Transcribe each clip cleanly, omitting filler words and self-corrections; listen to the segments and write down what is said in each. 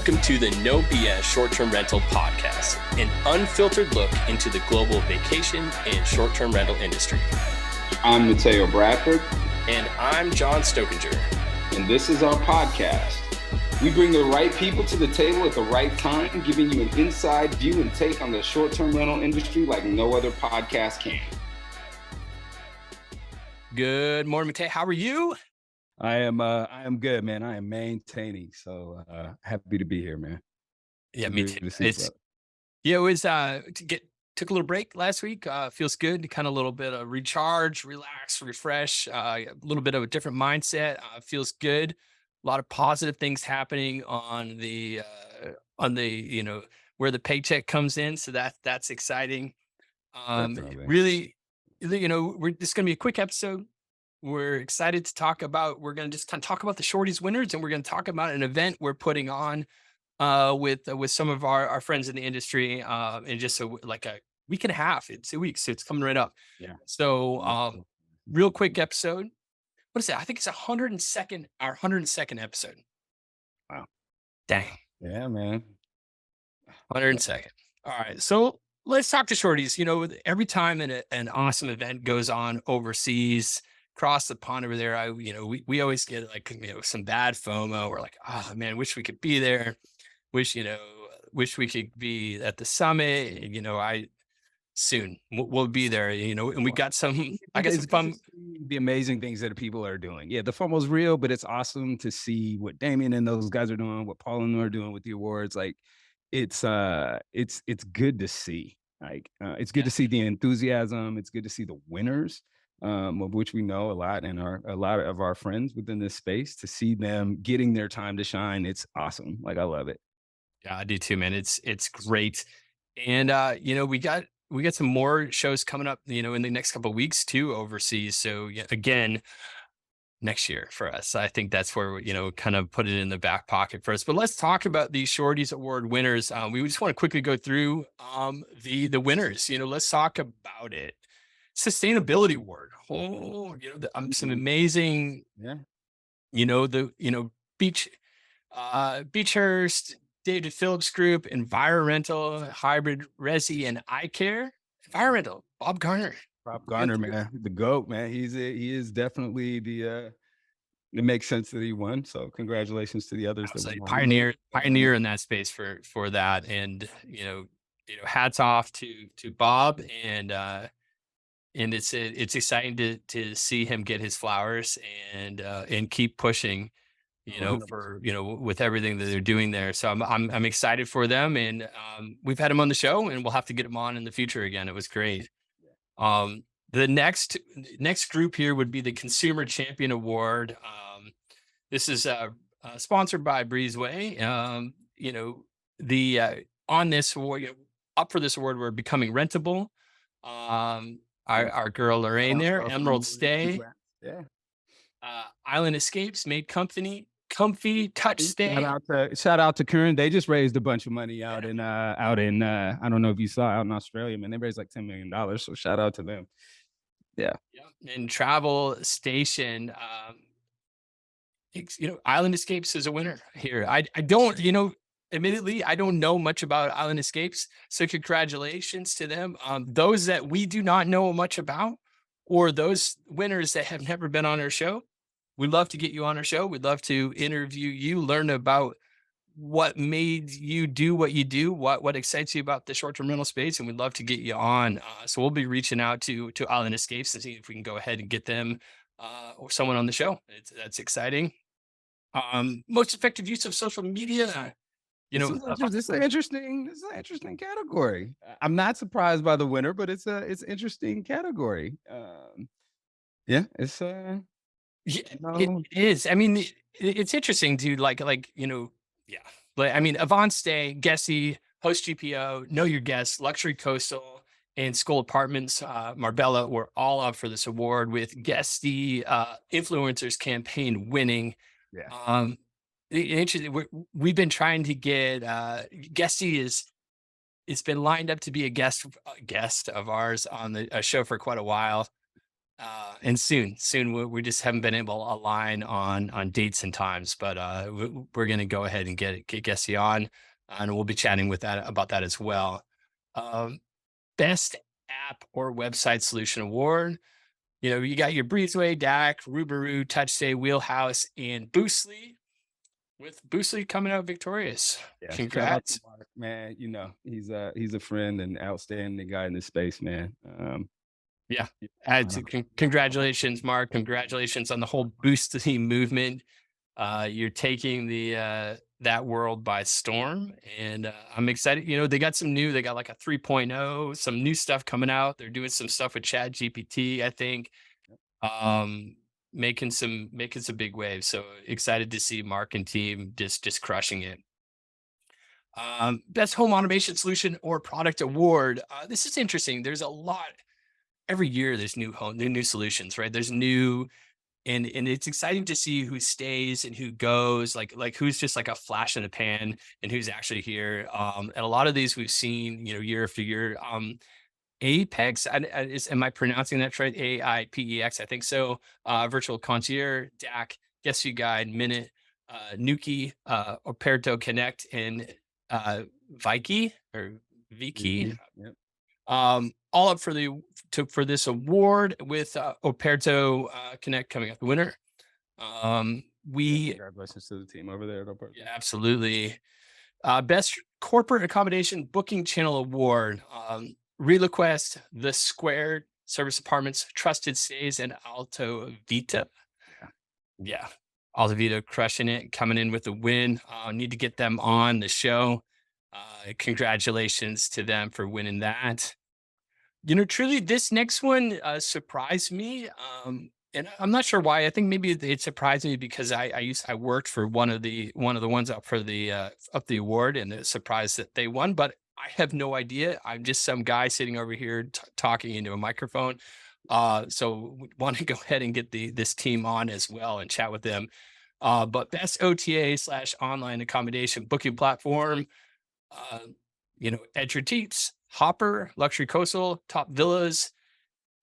Welcome to the No BS Short-Term Rental Podcast, an unfiltered look into the global vacation and short-term rental industry. I'm Mateo Bradford. And I'm John Stokinger. And this is our podcast. We bring the right people to the table at the right time, giving you an inside view and take on the short-term rental industry like no other podcast can. Good morning, Mateo. How are you? I am good, man. I am maintaining. So happy to be here, man. Yeah, me too. It was took a little break last week. Feels good. Kind of a little bit of recharge, relax, refresh. A little bit of a different mindset. Feels good. A lot of positive things happening on the where the paycheck comes in. So that's exciting. Really, this is going to be a quick episode. We're excited to talk about, we're going to just kind of talk about the Shortyz winners, and we're going to talk about an event we're putting on with some of our friends in the industry in just a week and a half, in 2 weeks. So it's coming right up. Yeah. So real quick episode. What is it? I think it's our 102nd episode. Wow. Dang. Yeah, man. 102nd. All right. So let's talk to Shortyz. Every time an awesome event goes on overseas, across the pond over there, we always get some bad FOMO. We're like, oh man, wish we could be there. Wish we could be at the summit. Soon we'll be there, and we got some, I guess, some fun. The amazing things that people are doing. Yeah, the FOMO's real, but it's awesome to see what Damien and those guys are doing, what Paul and them are doing with the awards. Like it's good to see. It's good to see the enthusiasm. It's good to see the winners, of which we know a lot, and a lot of our friends within this space. To see them getting their time to shine, it's awesome. Like, I love it. Yeah, I do too, man. It's great. And we got some more shows coming up, in the next couple of weeks too, overseas. So yeah, again, next year for us, I think that's where we, kind of put it in the back pocket for us. But let's talk about the Shortyz Award winners. We just want to quickly go through the winners. Let's talk about it. Sustainability Award. Oh, some amazing, Beechhurst, David Phillips Group, Environmental, Hybrid Resi, and I Care. Environmental, Bob Garner. Bob Garner, man, the GOAT, man. He is definitely it makes sense that he won. So congratulations to the others. Pioneer in that space for that. And, hats off to Bob, and it's exciting to see him get his flowers and keep pushing, with everything that they're doing there. So I'm excited for them, and we've had him on the show, and we'll have to get him on in the future again. It was great. The next group here would be the Consumer Champion Award. This is sponsored by Breezeway. On this award, up for this award, we're Becoming Rentable. Our girl Lorraine there, Emerald Stay. Yeah. Island Escapes, Made Comfy Touch Stay. Shout out to Kern. They just raised a bunch of money out in I don't know if you saw, out in Australia, man. They raised like $10 million. So shout out to them. Yeah. And Travel Station, Island Escapes is a winner here. I don't, admittedly, I don't know much about Island Escapes. So congratulations to them. Those that we do not know much about, or those winners that have never been on our show, we'd love to get you on our show. We'd love to interview you, learn about what made you do what you do, what excites you about the short-term rental space, and we'd love to get you on. So we'll be reaching out to Island Escapes to see if we can go ahead and get them or someone on the show. That's exciting. Most effective use of social media. This is an interesting category. I'm not surprised by the winner, but it's an interesting category. It is. I mean, it's interesting, dude. Avant Stay, Guessy, Host GPO, Know Your Guests, Luxury Coastal, and Skull Apartments, Marbella were all up for this award, with Guessy Influencers Campaign winning. Yeah. We've been trying to get Guessy it's been lined up to be a guest of ours on a show for quite a while. And soon we just haven't been able to align on dates and times, but we're going to go ahead and get Gessie on, and we'll be chatting with that about that as well. Um, Best app or website solution award. You got your Breezeway, DAC, Rubaroo, TouchStay, Wheelhouse, and Boostly. With Boostly coming out victorious. Yeah, shout out to Congrats. Mark, man. He's a friend and outstanding guy in this space, man. Yeah. Uh, Congratulations, Mark. Congratulations on the whole Boostly movement. You're taking that world by storm, and I'm excited. They got they got like a 3.0, some new stuff coming out. They're doing some stuff with Chat GPT, I think. Um, making some big waves. So excited to see Mark and team just crushing it. Best home automation solution or product award. This is interesting. There's a lot every year. There's new solutions, right? There's new, and it's exciting to see who stays and who goes, like who's just like a flash in the pan and who's actually here. And a lot of these we've seen, year after year. Apex, am I pronouncing that right? AIPEX, I think so. Virtual Concierge, DAC, Guess You Guide, Minute, Nuki, Operto Connect, and Viki or Viki. Yep. All up for for this award with Operto Connect coming up the winner. Congratulations to the team over there at Operto. Yeah, absolutely. Best corporate accommodation booking channel award. ReLequest, The Squared, Service Apartments, Trusted Stays, and Alto Vita. Yeah. Alto Vita crushing it, coming in with a win. Need to get them on the show. Congratulations to them for winning that. Truly, this next one surprised me. And I'm not sure why. I think maybe it surprised me because I worked for one of the ones up for the up the award, and it surprised that they won. But I have no idea. I'm just some guy sitting over here talking into a microphone. So want to go ahead and get this team on as well and chat with them. But best OTA/online accommodation booking platform. Edgerteats, Hopper, Luxury Coastal, Top Villas,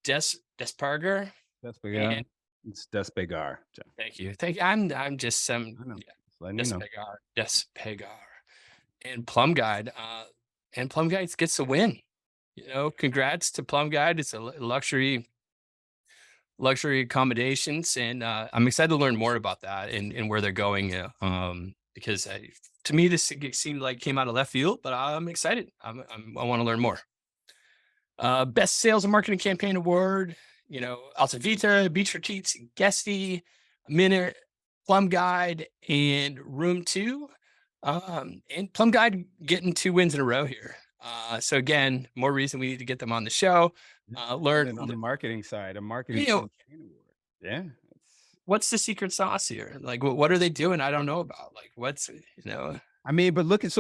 Desparger. Despegar. It's Despegar. Thank you. I'm just some Despegar. Despegar. And Plum Guide. And Plum Guide gets the win. Congrats to Plum Guide. It's a luxury accommodations, and I'm excited to learn more about that and where they're going. Because to me this seemed like came out of left field, but I'm excited. I want to learn more. Best sales and marketing campaign award. Alta Vita, Beach Retreats, Guesty, Minute, Plum Guide, and Room 2. And Plum Guide getting 2 wins in a row here. So again, more reason we need to get them on the show. Learn on the marketing side, a marketing campaign award. Yeah. What's the secret sauce here? Like, what are they doing? I don't know about. Like, what's I mean, but look at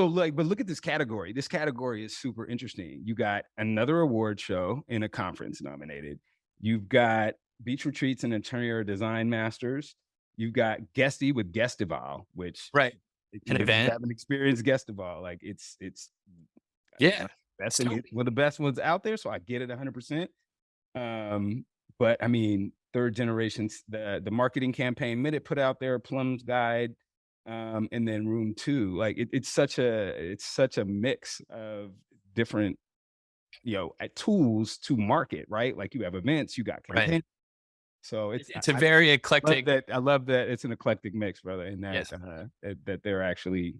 this category. This category is super interesting. You got another award show in a conference nominated. You've got Beach Retreats and Interior Design Masters. You've got Guesty with Guestival, which right. An event. Have an experienced Guestival. Like it's yeah. That's one of the best ones out there. So I get it 100%. But I mean, third generations, the marketing campaign Minute put out there, Plum's Guide, and then Room 2. Like it's such a mix of different tools to market, right? Like you have events, you got campaign. Right. So it's a very eclectic. I love that it's an eclectic mix, brother, and that yes. That they're actually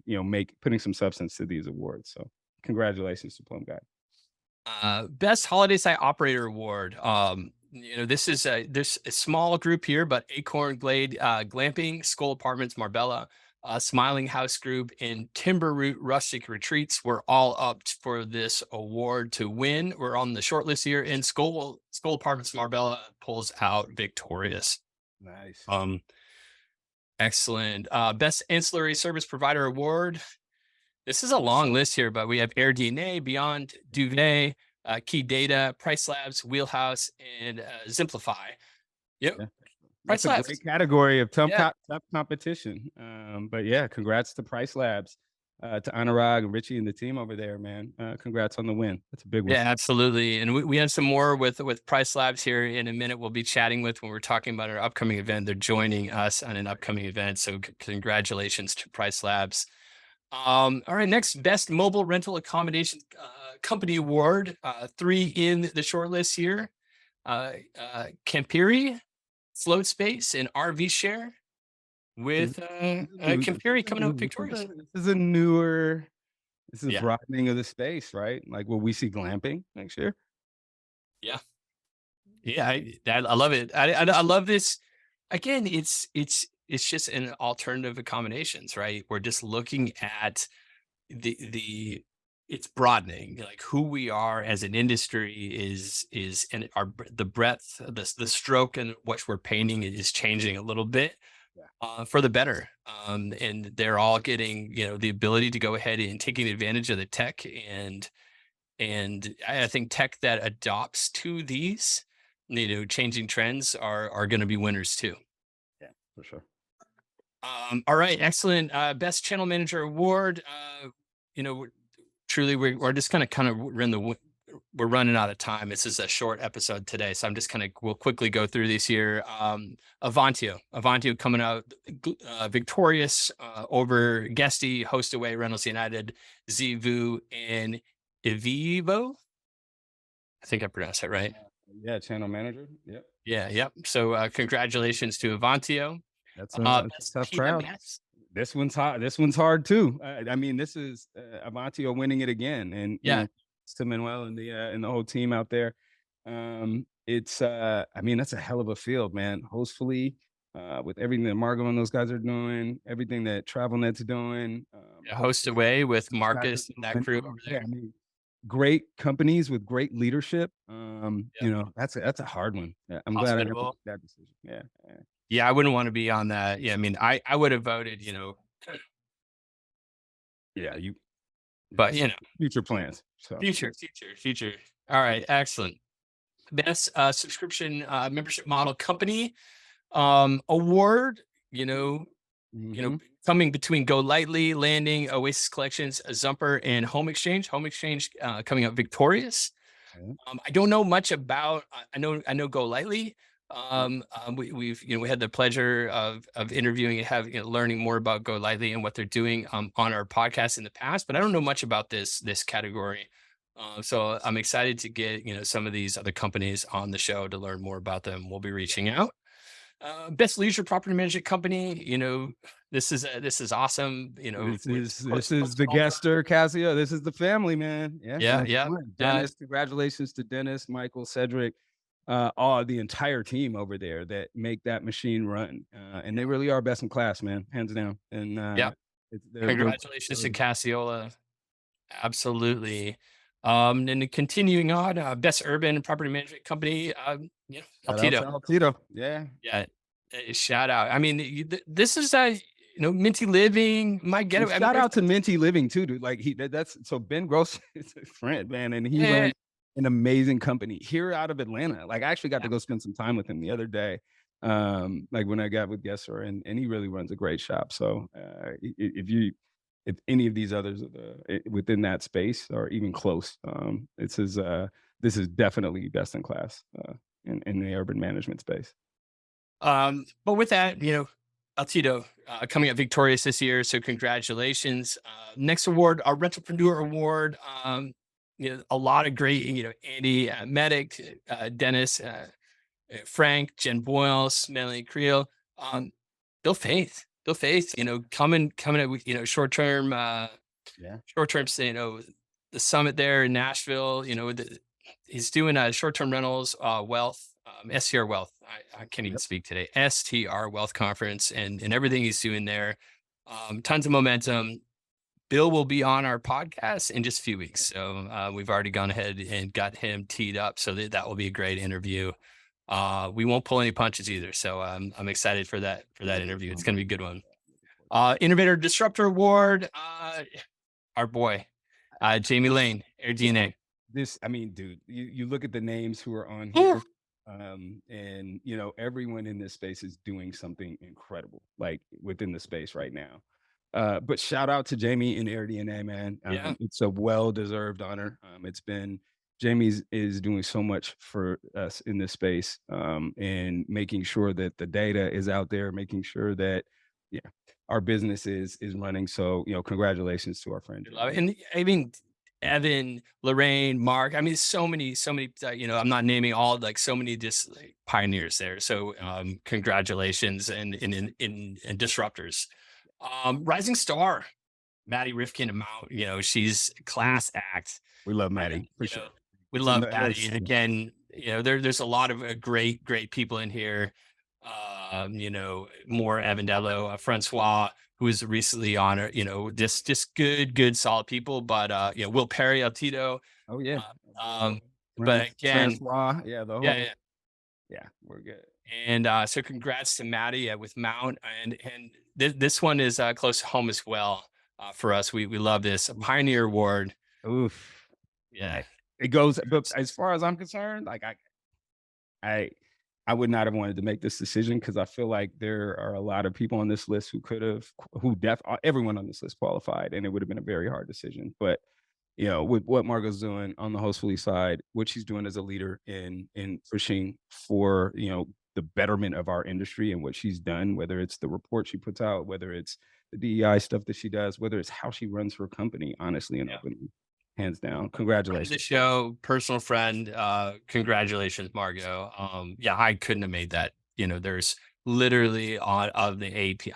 putting some substance to these awards. So congratulations to Plum Guide. Best holiday site operator award. This is there's a small group here, but Acorn Glade Glamping, Skull Apartments, Marbella, Smiling House Group, and Timber Root Rustic Retreats were all up for this award to win. We're on the short list here, and Skull Apartments Marbella pulls out victorious. Nice. Excellent. Best ancillary service provider award. This is a long list here, but we have AirDNA, Beyond Duvet, Key Data, Price Labs, Wheelhouse, and Zimplify. Yep. Yeah. That's a great category of tough competition. But yeah, congrats to Price Labs. to Anurag and Richie and the team over there, man. Congrats on the win. That's a big one. Yeah, absolutely. And we have some more with Price Labs here in a minute. We'll be chatting with when we're talking about our upcoming event. They're joining us on an upcoming event. So congratulations to Price Labs. All right, next best mobile rental accommodation company award. 3 in the shortlist here. Campiri, Float Space, and RV Share. With Campiri coming out victorious. This is a newer. This is Yeah. broadening of the space, right? Like, will we see glamping next year? Yeah. Yeah, I love it. I love this. Again, it's just an alternative accommodations, right? We're just looking at the it's broadening, like who we are as an industry is and the breadth, the stroke and what we're painting is changing a little bit for the better. And they're all getting, the ability to go ahead and taking advantage of the tech and I think tech that adopts to these, changing trends are going to be winners too. Yeah, for sure. All right, excellent. Best channel manager award. You know, truly, we're just we're running out of time. This is a short episode today, so I'm just we'll quickly go through these here. Avantio coming out victorious over Guesty, Host Away, Reynolds United, Zivu, and Evivo. I think I pronounced that right. Yeah, channel manager. Yep. Yep. So congratulations to Avantio. That's a tough crowd. This one's hard. This one's hard too. I mean, this is Avantio winning it again, and to Manuel and the whole team out there. It's I mean, that's a hell of a field, man. Hostfully, with everything that Margo and those guys are doing, everything that TravelNet's doing. Host Away with Marcus and that crew over there. I mean, great companies with great leadership. That's a hard one. Yeah, I'm glad I made that decision. Yeah, I wouldn't want to be on that. Yeah, I mean, I would have voted, but future plans. So future. All right, excellent. Best subscription membership model company award. Coming between Go Lightly, Landing, Oasis Collections, Zumper, and Home Exchange. Home Exchange coming up victorious. I don't know much about. I know Go Lightly. We had the pleasure of interviewing and learning more about Go Lightly and what they're doing on our podcast in the past, but I don't know much about this category. So I'm excited to get some of these other companies on the show to learn more about them. We'll be reaching out. Best leisure property management company. This is awesome. This is the Guester Casio. This is the family, man. Yeah. Dennis, congratulations to Dennis, Michael, Cedric. The entire team over there that make that machine run. And they really are best in class, man, hands down. And congratulations to Cassiola. Absolutely. And continuing on, best urban property management company, Altito. Yeah. Shout out. I mean, this is Minty Living. Shout out to Minty Living too, dude. Like so Ben Gross is a friend, man, and he runs an amazing company here out of Atlanta. Like, I actually got to go spend some time with him the other day. Like when I got with Gesser, and he really runs a great shop. So if any of these others within that space are even close, this is definitely best in class in the urban management space. But with that, Altito coming up victorious this year. So congratulations. Next award, our Rentalpreneur Award. A lot of great, Andy, Medic, Dennis, Frank, Jen Boyle, Smelly Creel, Bill Faith, coming up with, short-term, the summit there in Nashville, he's doing short-term rentals, wealth, STR wealth. I can't even speak today. STR wealth conference and everything he's doing there. Tons of momentum. Bill will be on our podcast in just a few weeks. So we've already gone ahead and got him teed up. So that will be a great interview. We won't pull any punches either. So I'm excited for that interview. It's going to be a good one. Innovator Disruptor Award. Our boy, Jamie Lane, Air DNA. Dude, you look at the names who are on here. And everyone in this space is doing something incredible, like within the space right now. But shout out to Jamie and Air DNA, man. Yeah. It's a well-deserved honor. It's been Jamie's is doing so much for us in this space, and making sure that the data is out there, making sure that yeah, our business is running. So, congratulations to our friend. Love it. Jamie. And I mean, Evan, Lorraine, Mark. I mean, so many, I'm not naming all, like, so many just like pioneers there. So, congratulations and disruptors. Rising star, Maddie Rifkin Mount. She's class act. We love I- Maddie for sure. We It's in love the Maddie. LOC. Again, there's a lot of great people in here. More Avendello, Francois, who was recently on it, just good, solid people. But Will Perry, El Tito. Oh yeah. But again, Francois, yeah, the whole yeah. yeah, we're good. And so congrats to Maddie with Mount. And this one is close to home as well for us. We love this. A Pioneer Award. Oof. Yeah. It goes, but as far as I'm concerned, like I would not have wanted to make this decision because I feel like there are a lot of people on this list who could have, everyone on this list qualified, and it would have been a very hard decision. But with what Margot's doing on the hostfully side, what she's doing as a leader in pushing for the betterment of our industry and what she's done, whether it's the report she puts out, whether it's the DEI stuff that she does, whether it's how she runs her company, honestly and openly, hands down. Friend of Congratulations. the show, personal friend. Congratulations, Margot. I couldn't have made that. There's literally of the 8,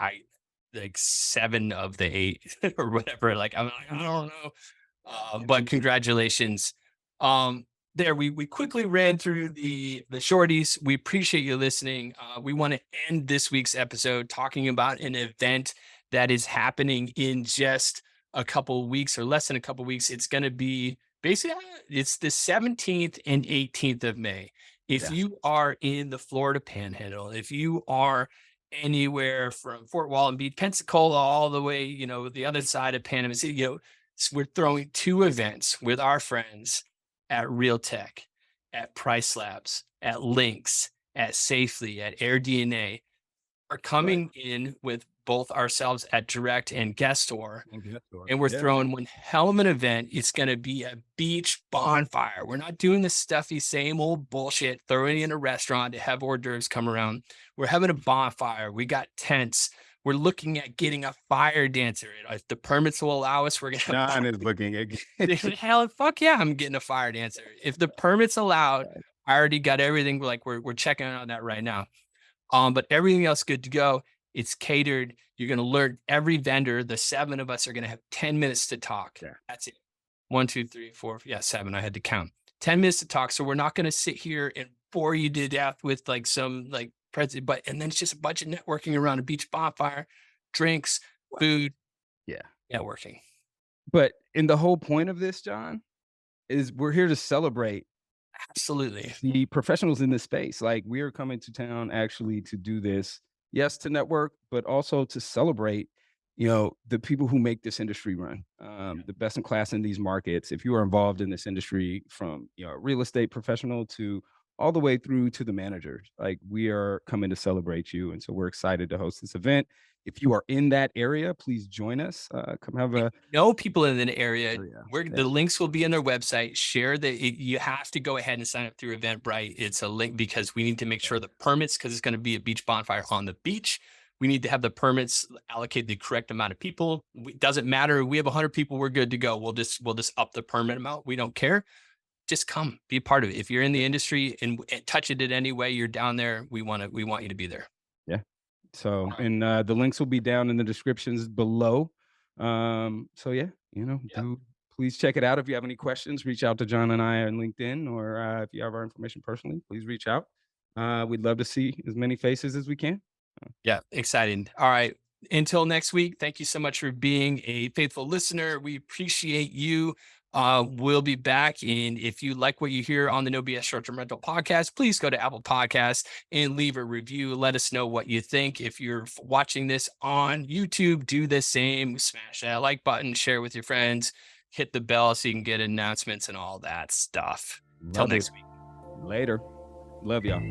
like 7 of the 8 or whatever. Like, I'm like, I don't know. But congratulations. There we quickly ran through the Shortyz. We appreciate you listening. We want to end this week's episode talking about an event that is happening in just a couple weeks, or less than a couple weeks. It's going to be basically, it's the 17th and 18th of May. If you are in the Florida Panhandle, if you are anywhere from Fort Walton Beach, Pensacola, all the way, the other side of Panama City, we're throwing 2 events with our friends at Real Tech, at Price Labs, at Lynx, at Safely, at Air DNA. Are coming in with both ourselves at Direct and Guest Store. And we're throwing one hell of an event. It's going to be a beach bonfire. We're not doing the stuffy, same old bullshit, throwing in a restaurant to have hors d'oeuvres come around. We're having a bonfire. We got tents. We're looking at getting a fire dancer. If the permits will allow us, we're going to. John is looking at hell, fuck yeah, I'm getting a fire dancer. If the permits allowed, I already got everything. Like we're checking on that right now. But everything else good to go. It's catered. You're going to learn every vendor. The 7 of us are going to have 10 minutes to talk. Yeah. That's it. 1, 2, 3, 4. Yeah, 7. I had to count. 10 minutes to talk. So we're not going to sit here and bore you to death with like some like president, and then it's just a bunch of networking around a beach bonfire, drinks, food. Yeah. Networking. But in the whole point of this, John, is we're here to celebrate Absolutely the professionals in this space. Like, we are coming to town actually to do this, yes, to network, but also to celebrate, the people who make this industry run, the best in class in these markets. If you are involved in this industry, from a real estate professional to all the way through to the managers, like, we are coming to celebrate you. And so we're excited to host this event. If you are in that area, please join us. Come have a people in the area. The links will be on their website. Share you have to go ahead and sign up through Eventbrite. It's a link because we need to make sure the permits, because it's going to be a beach bonfire on the beach. We need to have the permits allocate the correct amount of people. It doesn't matter. We have 100 people. We're good to go. We'll just up the permit amount. We don't care. Just come, be a part of it. If you're in the industry and touch it in any way, you're down there. We want you to be there. Yeah. So, and the links will be down in the descriptions below. So yeah, please check it out. If you have any questions, reach out to John and I on LinkedIn, or if you have our information personally, please reach out. We'd love to see as many faces as we can. Yeah, exciting. All right. Until next week, thank you so much for being a faithful listener. We appreciate you. We'll be back. And if you like what you hear on the No BS Short-Term Rental podcast, please go to Apple Podcasts and leave a review. Let us know what you think. If you're watching this on YouTube, do the same. Smash that like button, share with your friends, hit the bell so you can get announcements and all that stuff. Until next week. Later. Love y'all.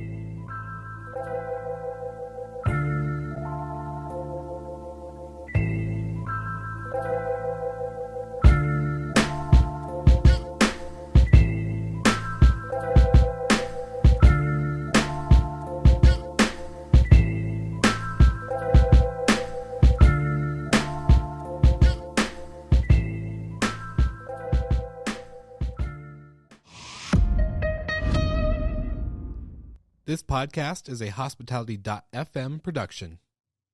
This podcast is a Hospitality.fm production.